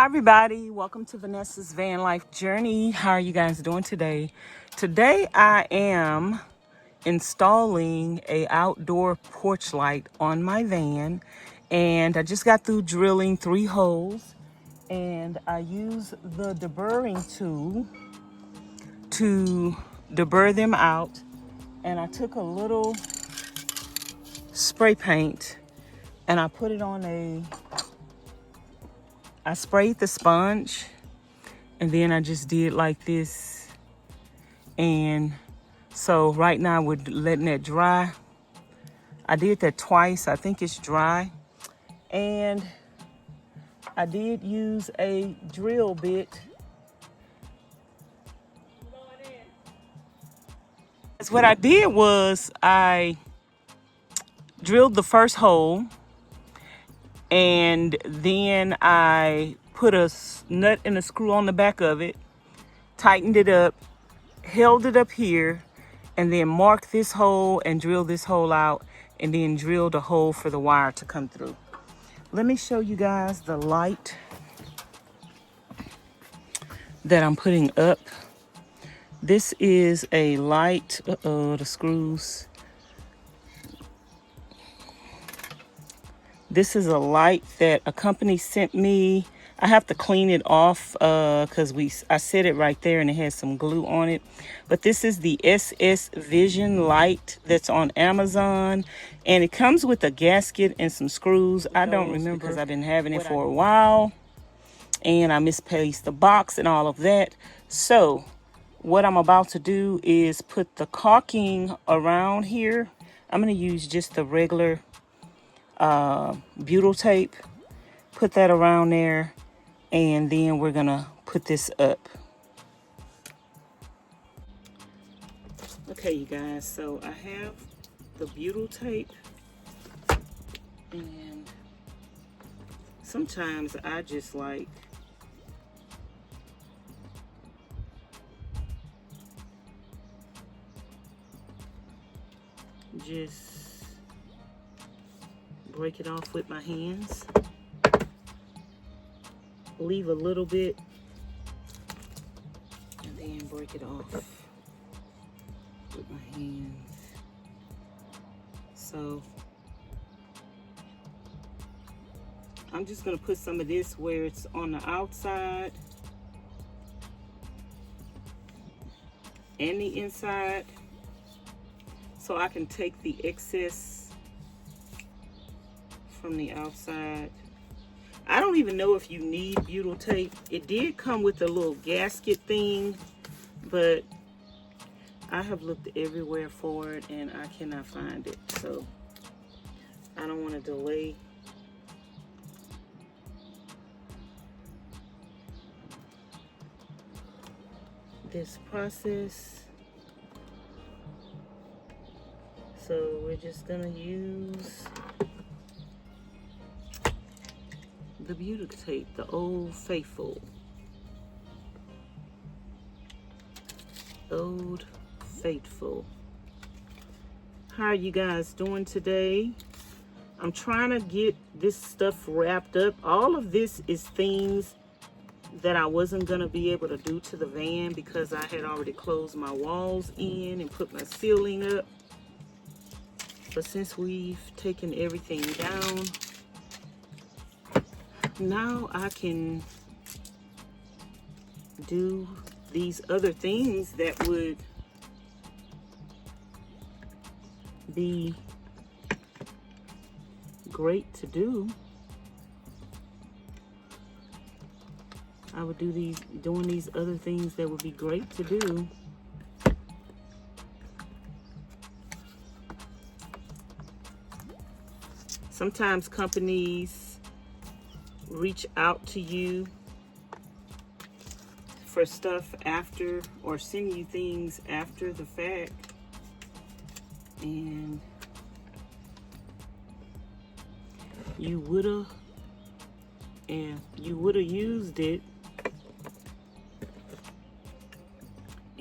Hi everybody, welcome to Vanessa's Van Life Journey. How are you guys doing today? Today I am installing a outdoor porch light on my van, and I just got through drilling 3 holes, and I use the deburring tool to deburr them out, and I took a little spray paint and I put it on I sprayed the sponge, and then I just did like this. And so right now we're letting that dry. I did that twice. I think it's dry. And I did use a drill bit. So what I did was I drilled the first hole, and then I put a nut and a screw on the back of it, tightened it up, held it up here, and then marked this hole and drilled this hole out, and then drilled a hole for the wire to come through. Let me show you guys the light that I'm putting up. This is a light, the screws. This is a light that a company sent me. I have to clean it off because I set it right there and it has some glue on it. But this is the SS Vision light that's on Amazon, and it comes with a gasket and some screws. I don't remember because I've been having it for a while, and I misplaced the box and all of that. So what I'm about to do is put the caulking around here. I'm going to use just the regular butyl tape, put that around there, and then we're gonna put this up. Okay, you guys, so I have the butyl tape, and sometimes I just like break it off with my hands, leave a little bit, and then break it off with my hands. So I'm just going to put some of this where it's on the outside and the inside, so I can take the excess from the outside. I don't even know if you need butyl tape. It did come with a little gasket thing, but I have looked everywhere for it and I cannot find it. So I don't want to delay. This process. So we're just gonna use the butyl tape, the Old Faithful. Old Faithful. How are you guys doing today? I'm trying to get this stuff wrapped up. All of this is things that I wasn't gonna be able to do to the van because I had already closed my walls in and put my ceiling up. But since we've taken everything down, now I can do these other things that would be great to do. I would do doing these other things that would be great to do. Sometimes companies reach out to you for stuff after, or send you things after the fact, and you woulda used it,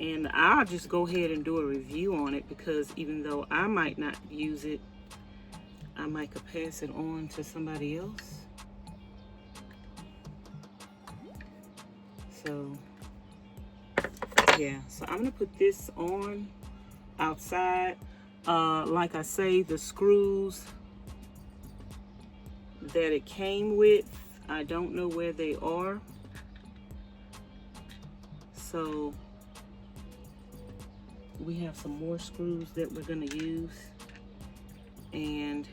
and I'll just go ahead and do a review on it, because even though I might not use it, I might could pass it on to somebody else. So yeah, so I'm gonna put this on outside. Like I say, the screws that it came with, I don't know where they are. So we have some more screws that we're gonna use. And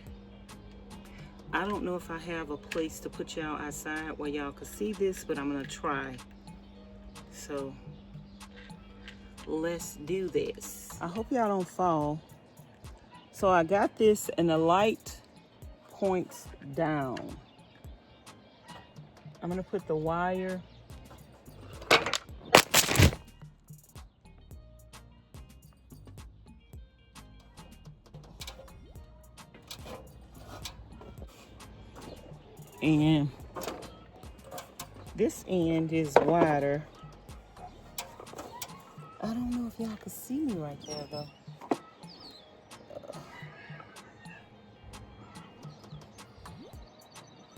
I don't know if I have a place to put y'all outside where y'all can see this, but I'm gonna try. So let's do this. I hope y'all don't fall. So I got this and the light points down. I'm gonna put the wire and this end is wider. I don't know if y'all can see me right there though.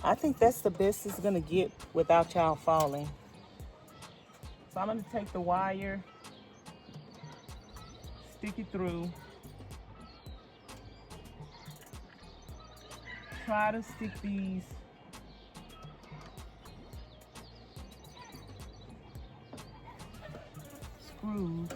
I think that's the best it's gonna get without y'all falling. So I'm gonna take the wire, stick it through, try to stick these screws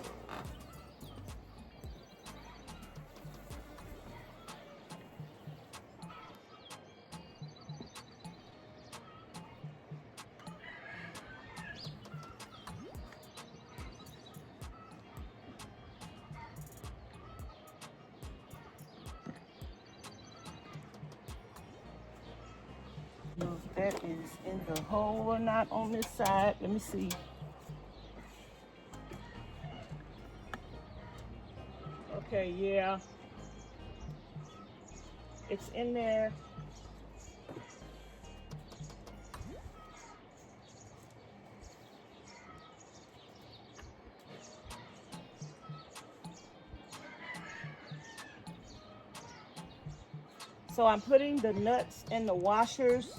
know if that is in the hole or not on this side. Let me see. Okay, yeah. It's in there. So I'm putting the nuts and the washers.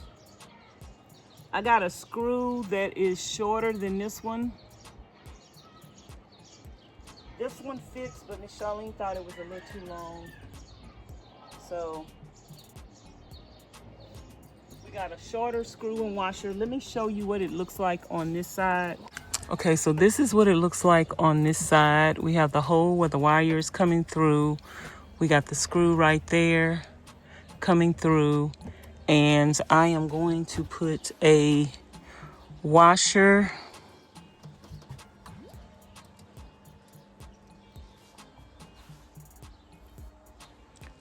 I got a screw that is shorter than this one. This one fits, but Miss Charlene thought it was a little too long. So we got a shorter screw and washer. Let me show you what it looks like on this side. Okay, so this is what it looks like on this side. We have the hole where the wire is coming through. We got the screw right there coming through. And I am going to put a washer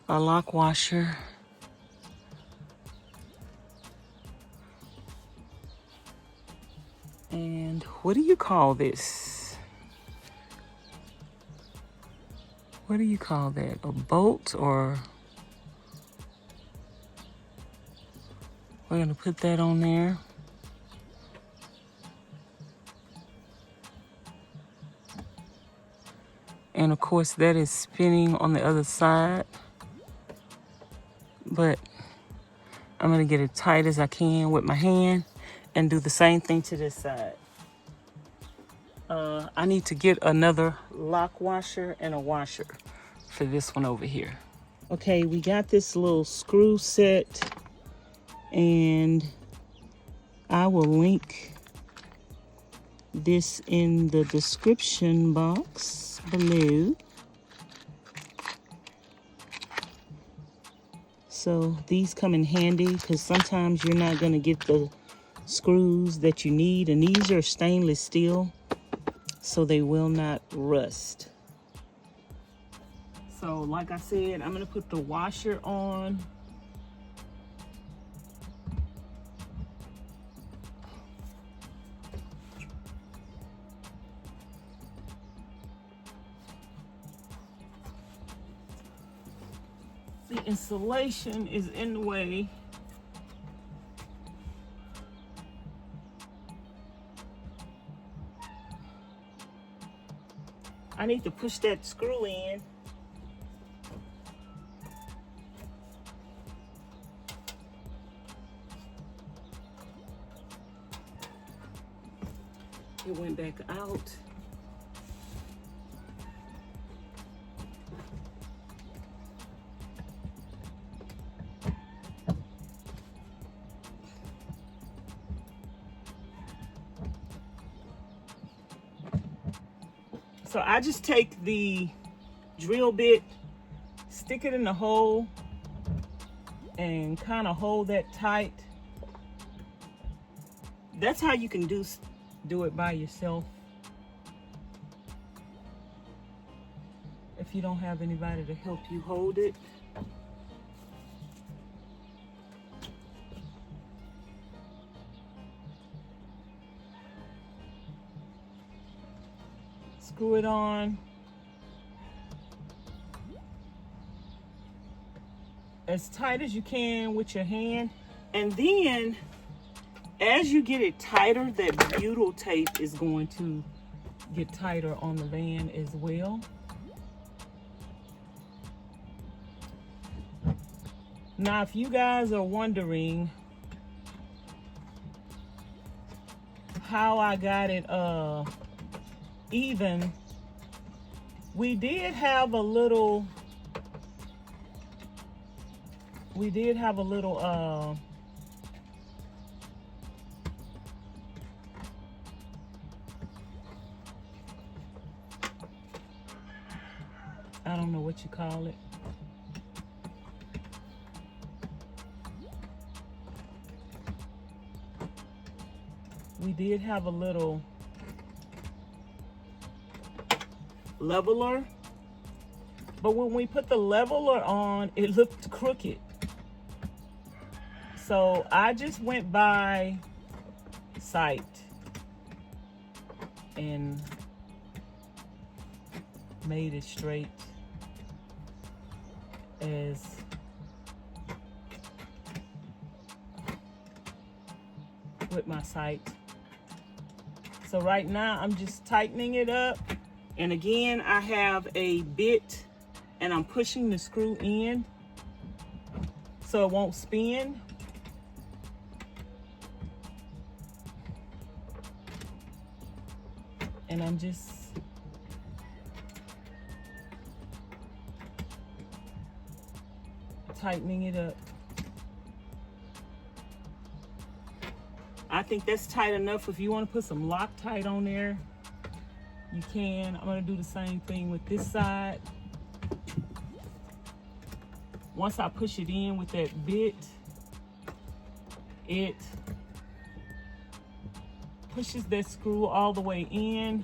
a lock washer and what do you call this? What do you call that? A bolt? Or we're gonna put that on there. And of course that is spinning on the other side, but I'm gonna get it tight as I can with my hand and do the same thing to this side. I need to get another lock washer and a washer for this one over here. Okay, we got this little screw set and I will link this in the description box below. So these come in handy because sometimes you're not going to get the screws that you need, and these are stainless steel so they will not rust. So like I said, I'm going to put the washer on. The insulation is in the way. I need to push that screw in. It went back out. So I just take the drill bit, stick it in the hole, and kind of hold that tight. That's how you can do it by yourself. If you don't have anybody to help you hold it. Screw it on. As tight as you can with your hand. And then, as you get it tighter, that butyl tape is going to get tighter on the van as well. Now, if you guys are wondering how I got it even, we did have a little I don't know what you call it. We did have a little leveler, but when we put the leveler on, it looked crooked. So I just went by sight and made it straight as with my sight. So right now I'm just tightening it up. And again, I have a bit and I'm pushing the screw in so it won't spin. And I'm just tightening it up. I think that's tight enough. If you want to put some Loctite on there, you can. I'm going to do the same thing with this side. Once I push it in with that bit, it pushes that screw all the way in.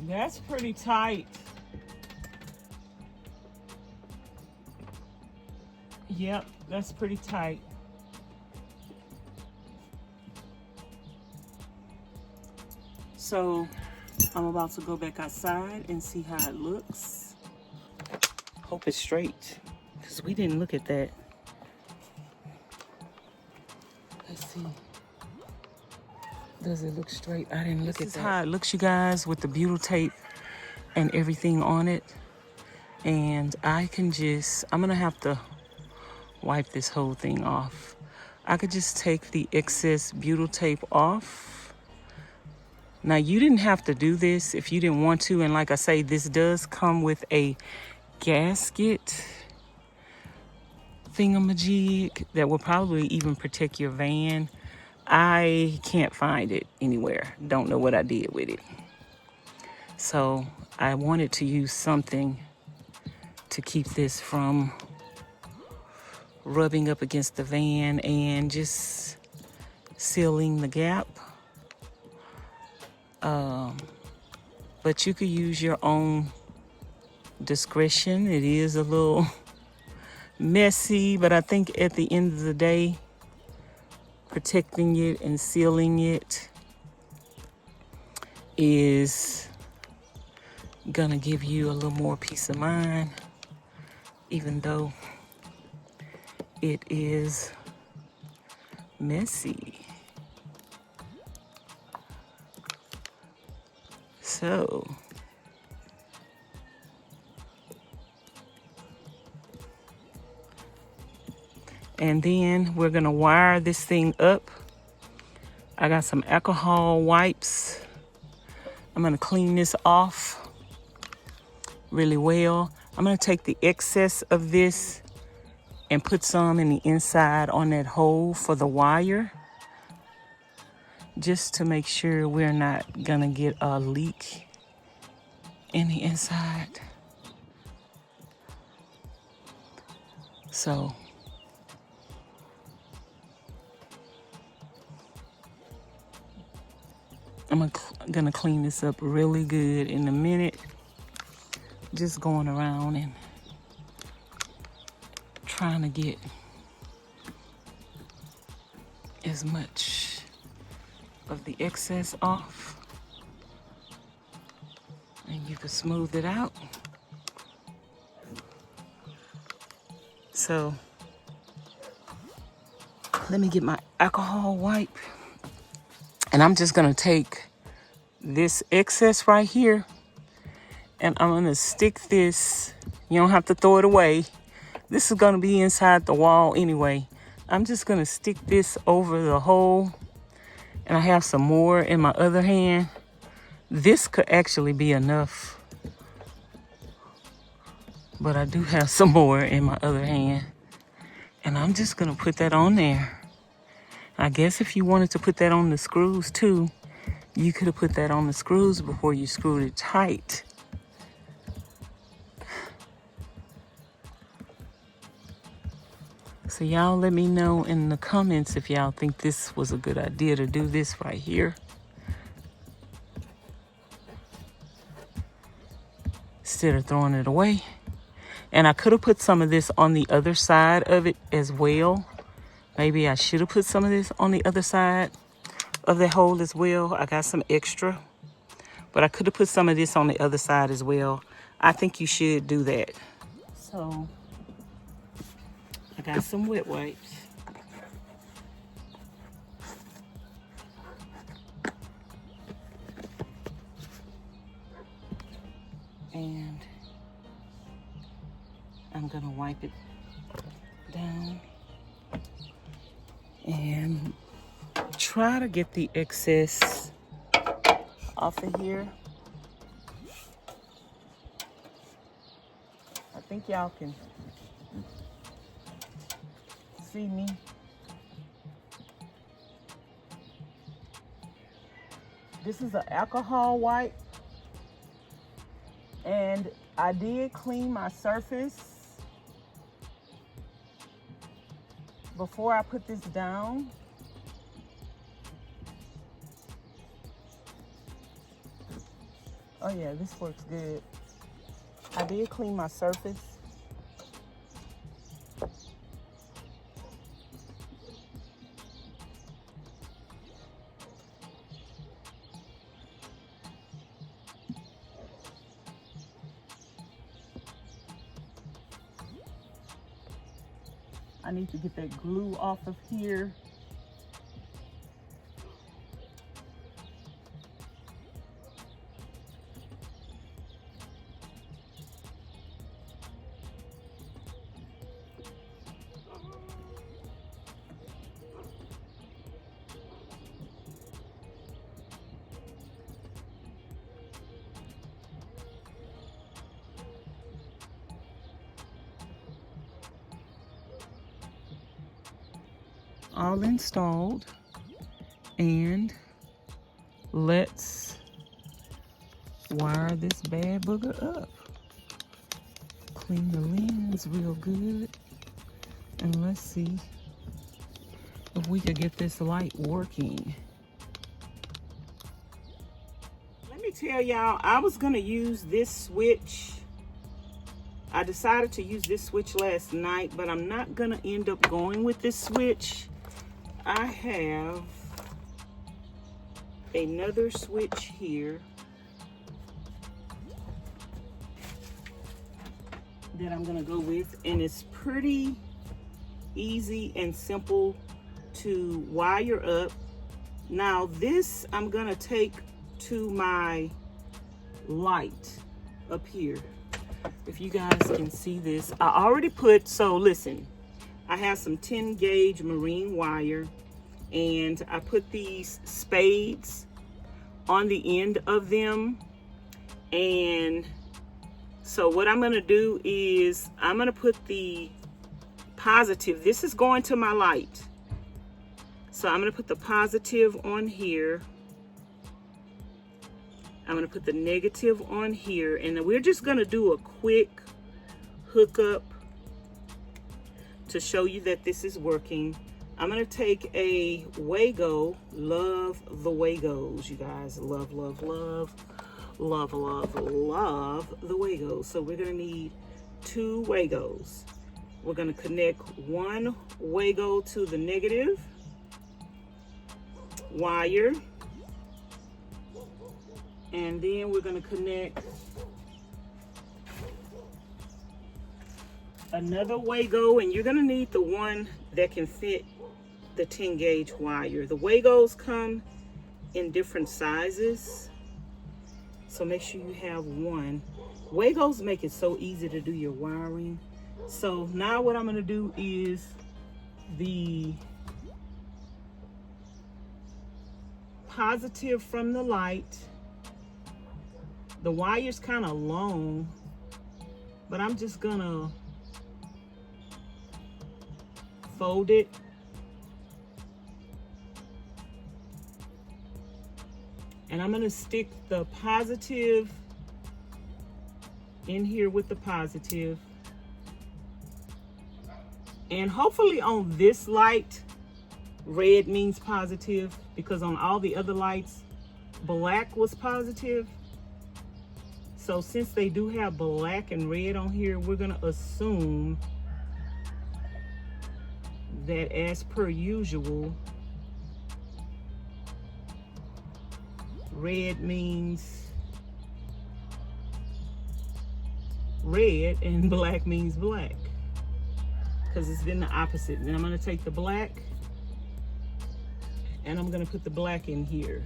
That's pretty tight. Yep, that's pretty tight. So I'm about to go back outside and see how it looks. Hope it's straight, because we didn't look at that. Let's see. Does it look straight? I didn't look at that. This is how it looks, you guys, with the butyl tape and everything on it. And I can just, I'm gonna have to wipe this whole thing off. I could just take the excess butyl tape off. Now, you didn't have to do this if you didn't want to. And like I say, this does come with a gasket thingamajig that will probably even protect your van. I can't find it anywhere. Don't know what I did with it. So I wanted to use something to keep this from rubbing up against the van and just sealing the gap. But you could use your own discretion. It is a little messy, but I think at the end of the day, protecting it and sealing it is gonna give you a little more peace of mind, even though it is messy. So and then we're gonna wire this thing up. I got some alcohol wipes. I'm gonna clean this off really well. I'm gonna take the excess of this and put some in the inside on that hole for the wire, just to make sure we're not gonna get a leak in the inside. So I'm gonna clean this up really good in a minute. Just going around and trying to get as much of the excess off. And you can smooth it out. So let me get my alcohol wipe. And I'm just gonna take this excess right here and I'm gonna stick this. You don't have to throw it away. This is gonna be inside the wall anyway. I'm just gonna stick this over the hole, and I have some more in my other hand. This could actually be enough, but I do have some more in my other hand, and I'm just gonna put that on there. I guess if you wanted to put that on the screws too, you could have put that on the screws before you screwed it tight. So y'all let me know in the comments if y'all think this was a good idea to do this right here, instead of throwing it away. And I could have put some of this on the other side of it as well. Maybe I should have put some of this on the other side of the hole as well. I got some extra, but I could have put some of this on the other side as well. I think you should do that. So I got some wet wipes. And I'm gonna wipe it down and try to get the excess off of here. I think y'all can see me. This is an alcohol wipe, and I did clean my surface before I put this down. Oh yeah, this works good. I did clean my surface. I need to get that glue off of here. All installed, and let's wire this bad booger up. Clean the lens real good, and let's see if we could get this light working. Let me tell y'all, I was gonna use this switch. I decided to use this switch last night, but I'm not gonna end up going with this switch. I have another switch here that I'm gonna go with, and it's pretty easy and simple to wire up. Now this I'm gonna take to my light up here. If you guys can see this, I already put, so listen, I have some 10 gauge marine wire, and I put these spades on the end of them. And so what I'm gonna do is I'm gonna put the positive, this is going to my light. So I'm gonna put the positive on here. I'm gonna put the negative on here, and then we're just gonna do a quick hookup to show you that this is working. I'm gonna take a Wago, love the Wagos, you guys, love, love, love, love, love, love the Wagos. So we're gonna need 2 Wagos. We're gonna connect one Wago to the negative wire, and then we're gonna connect another Wago, and you're gonna need the one that can fit the 10 gauge wire. The Wagos come in different sizes, so make sure you have one. Wagos make it so easy to do your wiring. So now what I'm gonna do is the positive from the light. The wire's kind of long, but I'm just gonna fold it. And I'm gonna stick the positive in here with the positive. And hopefully on this light, red means positive, because on all the other lights, black was positive. So since they do have black and red on here, we're gonna assume that as per usual, red means red and black means black, because it's been the opposite. And I'm gonna take the black and I'm gonna put the black in here.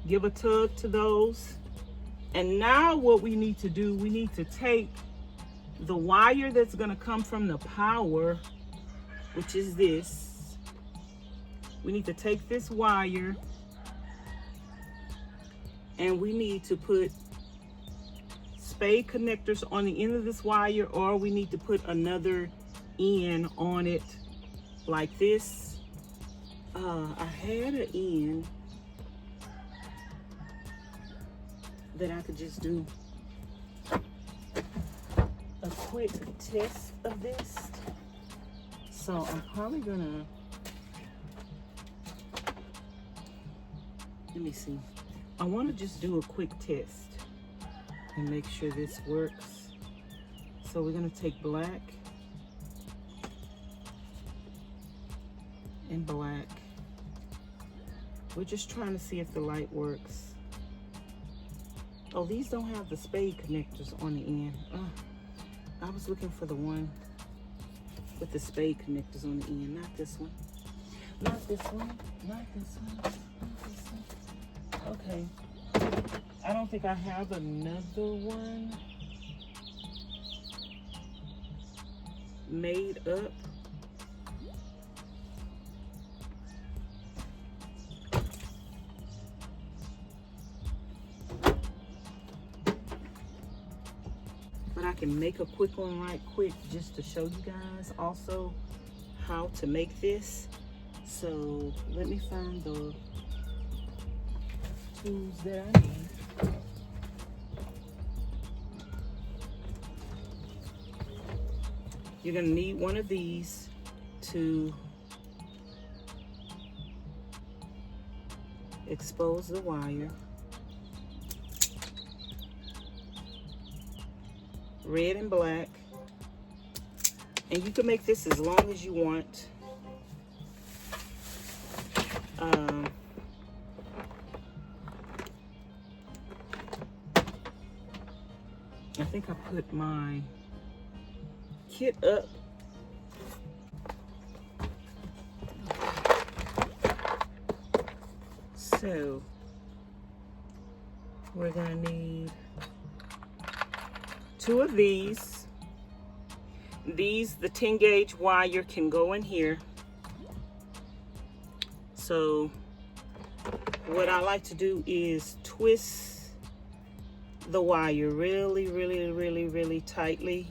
Give a tug to those. And now what we need to do, we need to take the wire that's gonna come from the power, which is this. We need to take this wire and we need to put spade connectors on the end of this wire, or we need to put another end on it like this. I had an end that I could just do a quick test of this. So I'm probably gonna, let me see. I want to just do a quick test and make sure this works. So we're gonna take black and black. We're just trying to see if the light works. Oh, these don't have the spade connectors on the end. I was looking for the one with the spade connectors on the end, not this one. Not this one, not this one, not this one. Okay, I don't think I have another one made up. But I can make a quick one right quick just to show you guys also how to make this. So let me find the tools that I need. You're gonna need one of these to expose the wire. red and black. And you can make this as long as you want. I think I put my kit up. So we're gonna need 2 of these. The 10 gauge wire can go in here. So what I like to do is twist the wire really tightly.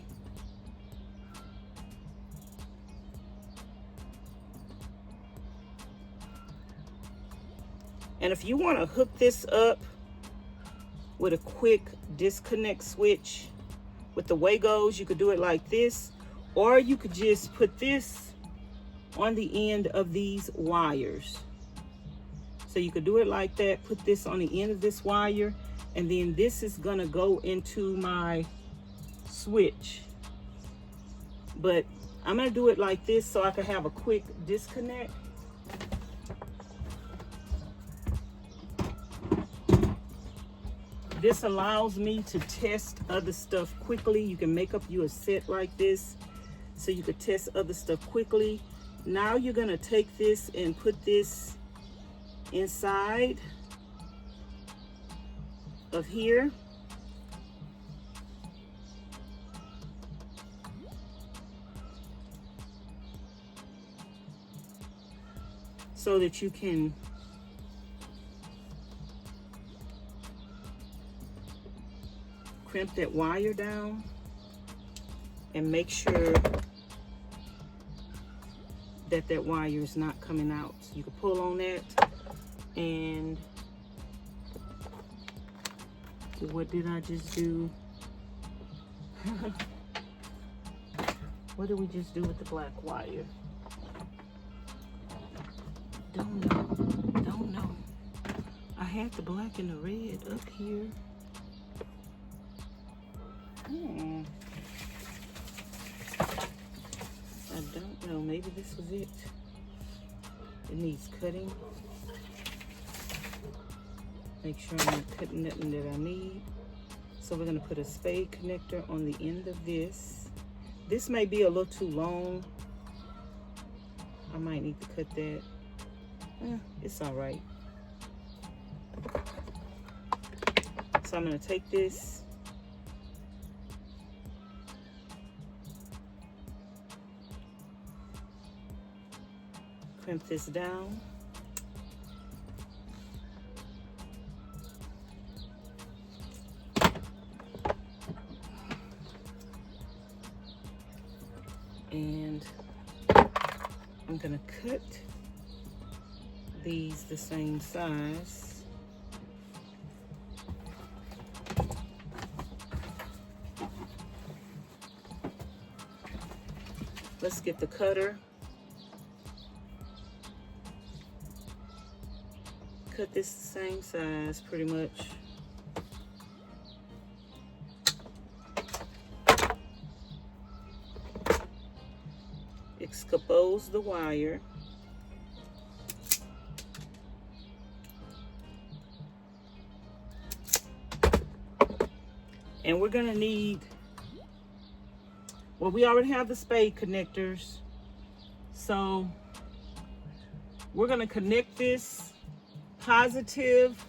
And if you want to hook this up with a quick disconnect switch with the Wagos, you could do it like this, or you could just put this on the end of these wires. So you could do it like that, put this on the end of this wire, and then this is gonna go into my switch. But I'm gonna do it like this so I can have a quick disconnect. This allows me to test other stuff quickly. You can make up you a set like this so you could test other stuff quickly. Now you're gonna take this and put this inside of here. So that you can crimp that wire down and make sure that that wire is not coming out. So you can pull on that. And what did I just do? What did we just do with the black wire? Don't know. I had the black and the red up here. I don't know, maybe this was it. It needs cutting. Make sure I'm not cutting nothing that I need. So we're gonna put a spade connector on the end of this. This may be a little too long. I might need to cut that. It's all right. So I'm gonna take this, crimp this down. And I'm gonna cut these the same size. Let's get the cutter. Cut this the same size pretty much. Expose the wire. And we're gonna need, well, we already have the spade connectors. So we're gonna connect this positive.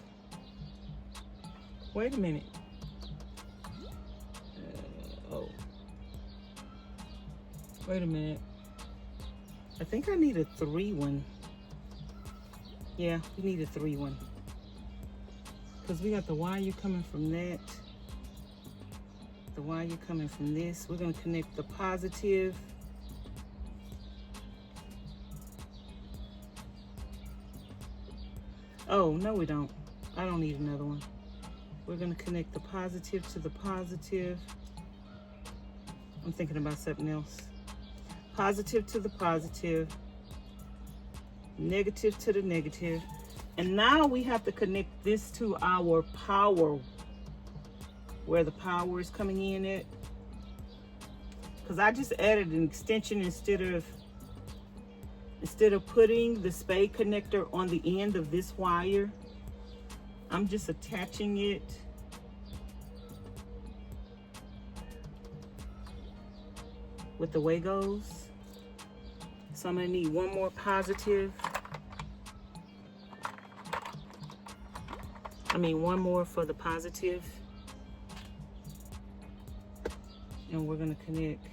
Wait a minute. Wait a minute. I think I need a 3-1. Yeah, we need a 3-1. Because we got the wire coming from that. The wire coming from this. We're going to connect the positive. Oh, no we don't. I don't need another one. We're going to connect the positive to the positive. I'm thinking about something else. Positive to the positive, negative to the negative. And now we have to connect this to our power, where the power is coming in at. because I just added an extension instead of putting the spade connector on the end of this wire. I'm just attaching it with the Wagos. So I'm gonna need one more positive. One more for the positive. And we're gonna connect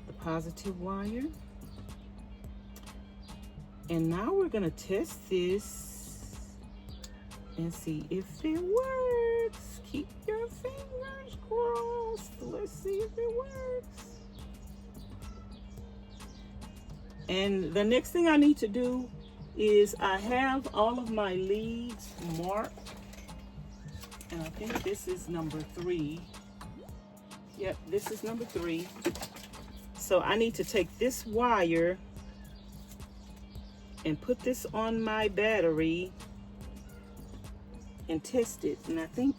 the positive wire. And now we're gonna test this and see if it works. Keep your fingers crossed. Let's see if it works. And the next thing I need to do is I have all of my leads marked. And I think this is number 3. Yep, this is number 3. So I need to take this wire and put this on my battery and test it. And I think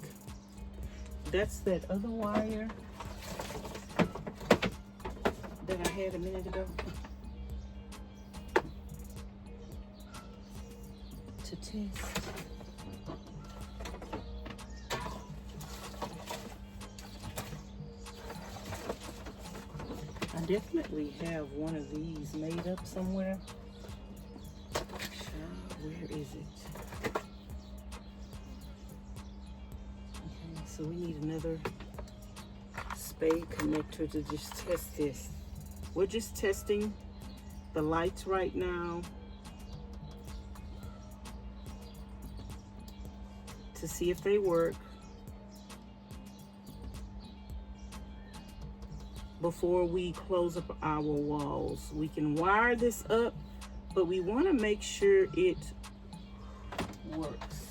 that's that other wire that I had a minute ago to test. I definitely have one of these made up somewhere. Where is it? Okay, so we need another spade connector to just test this. We're just testing the lights right now to see if they work before we close up our walls. We can wire this up, but we want to make sure it works.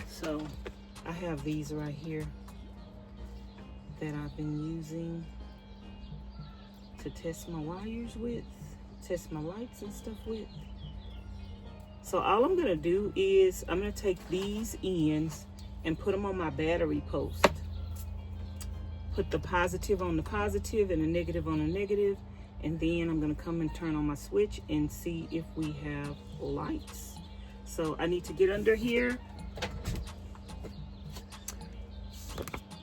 So I have these right here that I've been using to test my wires with, test my lights and stuff with. So all I'm gonna do is I'm gonna take these ends and put them on my battery post. Put the positive on the positive and the negative on the negative, and then I'm gonna come and turn on my switch and see if we have lights. So I need to get under here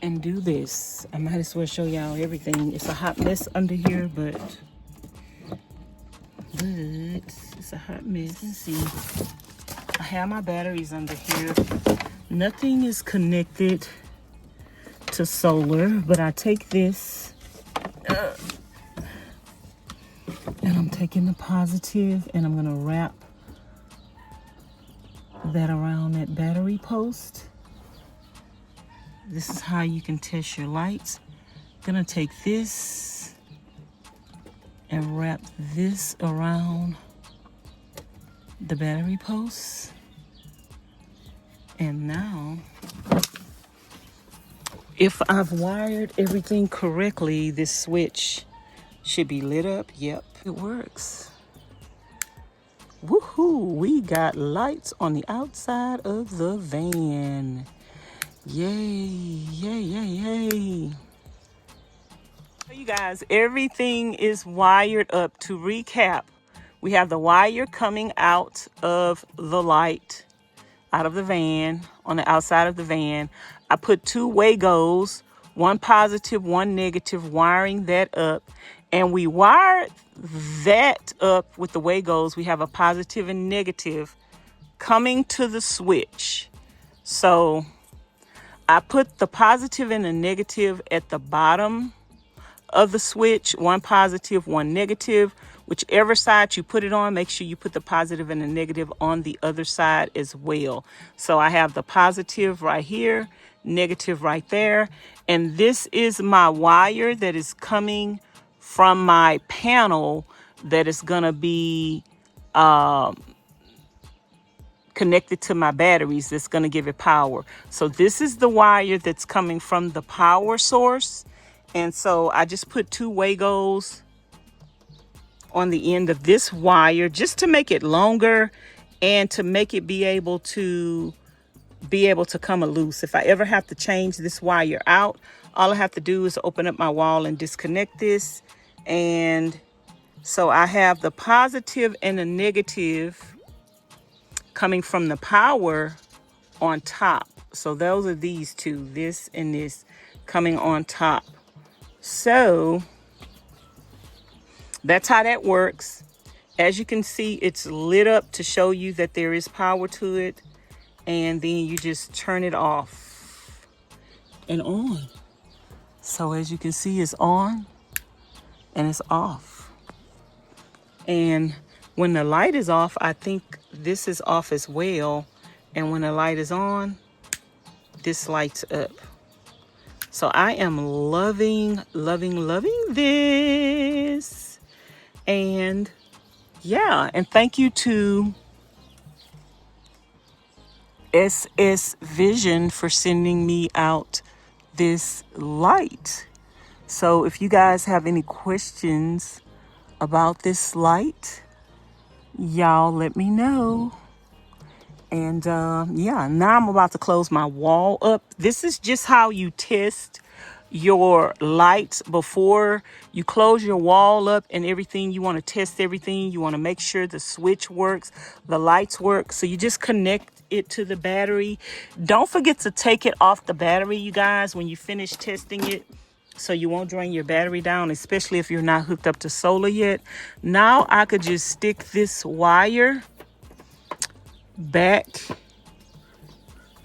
and do this. I might as well show y'all everything. It's a hot mess under here, but it's a hot mess. You can see I have my batteries under here. Nothing is connected to solar, but I take this and I'm taking the positive and I'm gonna wrap that around that battery post. This is how you can test your lights. Gonna take this and wrap this around the battery post. And now, if I've wired everything correctly, this switch should be lit up. Yep, it works. Woohoo! We got lights on the outside of the van. Yay, yay, yay, yay. You guys, everything is wired up. To recap, we have the wire coming out of the light, out of the van, on the outside of the van. I put 2 Wagos, one positive, one negative, wiring that up. And we wired that up with the Wagos. We have a positive and negative coming to the switch. So I put the positive and the negative at the bottom of the switch, one positive, one negative. Whichever side you put it on, make sure you put the positive and the negative on the other side as well. So I have the positive right here, negative right there. And this is my wire that is coming from my panel that is gonna be connected to my batteries that's going to give it power. So this is the wire that's coming from the power source. And so I just put 2 Wagos on the end of this wire just to make it longer and to make it be able to come loose. If I ever have to change this wire out, all I have to do is open up my wall and disconnect this. And so I have the positive and the negative coming from the power on top. So those are these two, this and this, coming on top. So that's how that works. As you can see, it's lit up to show you that there is power to it. And then you just turn it off and on. So as you can see, it's on and it's off. And when the light is off, I think this is off as well. And when the light is on, this lights up. So I am loving, loving, loving this. And yeah, and thank you to SS Vision for sending me out this light. So if you guys have any questions about this light, y'all let me know. And yeah, now I'm about to close my wall up. This is just how you test your lights before you close your wall up and everything. You want to test everything. You want to make sure the switch works, the lights work. So you just connect it to the battery. Don't forget to take it off the battery, you guys, when you finish testing it, so you won't drain your battery down, especially if you're not hooked up to solar yet. Now I could just stick this wire back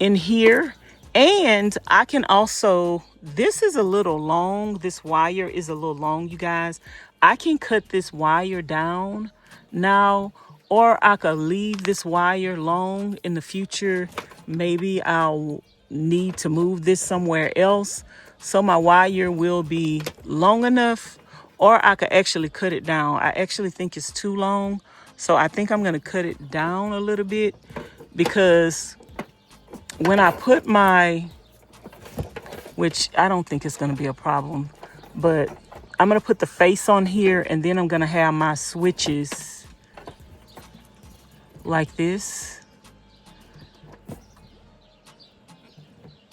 in here, and I can also, this is a little long, this wire is a little long, you guys. I can cut this wire down now, or I could leave this wire long in the future. Maybe I'll need to move this somewhere else, so my wire will be long enough, or I could actually cut it down. I actually think it's too long, so I think I'm going to cut it down a little bit, because when I put my, which I don't think it's going to be a problem, but I'm going to put the face on here, and then I'm going to have my switches like this.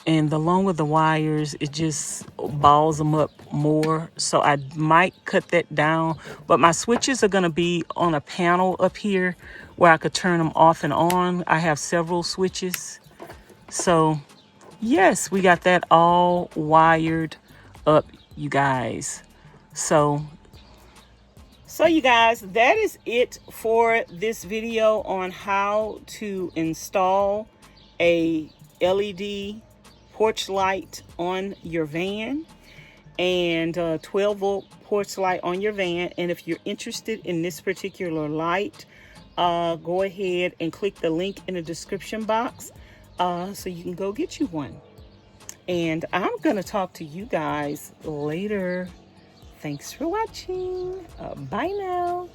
And the longer the wires, it just balls them up more. So I might cut that down. But my switches are going to be on a panel up here where I could turn them off and on. I have several switches. So yes, we got that all wired up, you guys. So you guys, that is it for this video on how to install a LED porch light on your van, and 12-volt porch light on your van. And if you're interested in this particular light, go ahead and click the link in the description box so you can go get you one. And I'm gonna talk to you guys later. Thanks for watching. Bye now.